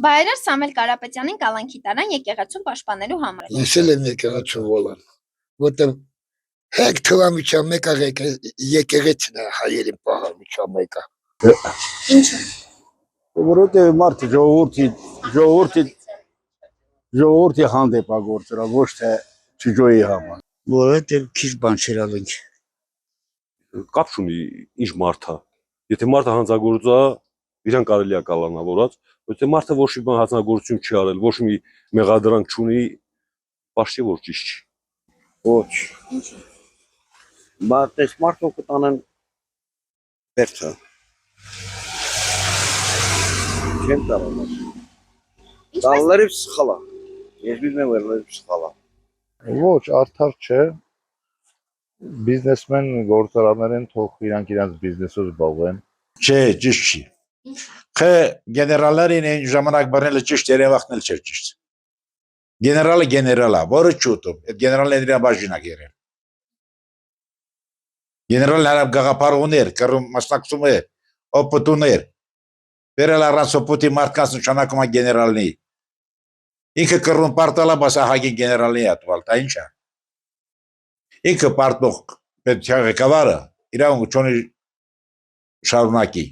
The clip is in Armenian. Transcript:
Բայրար Սամվել Կարապետյանին կալանքի տարան եկեղեցուն պաշտպանելու համար։ Եսել եմ եկեղեցու ոլան, որտեղ հեկ թվամիջան մեկը եկեղեցին է հայերին պահամիջան մեկը։ Ինչու։ Որովհետև մարդը ժողովրդի հանդեպ է գործել, ոչ թե չջոյի համար։ Որովհետև քիչ բան չերալենք։ Կապ չունի ինչ մարդ է։ Եթե մարդը հանցագործա, իրան կարելի է կալանավորած, եթե մարդը ոչ մի բան հանցագործություն չի արել, ոչ մի մեղադրանք չունի, պաշտի որ ճիշտ չի։ Ոչ։ Բայց մարդու կտանեն բերթը։ Չեմ կարող։ Դալլերի սխալա։ Ես բիզնես վերլերի սխալա։ Ոչ, արդար չէ։ Բիզնեսմեն գործարաններն թող իրանք բիզնեսով զբաղվեն։ Չէ, ճիշտ չի։ Խե գեներալներին այն ժամանակ բռնելը ճիշտ երևակնել չէր ճիշտ։ Գեներալը գեներալ է, որը չուտում, այդ գեներալները իր բաժինակ եղել։ Գեներալն հարավ գաղափար ուներ, կռում մասնակցում է, օպոտ ուներ։ Բերել առանց օպոտի մարդկանց նշանակում է գեներալնի։ Ինքը կռում պարտալա, բաս ահագին գեներալնի է տվալ, դա ինչ է։ Ինքը պարտող պետության ղեկավարը իրավունք չունի շարունակի։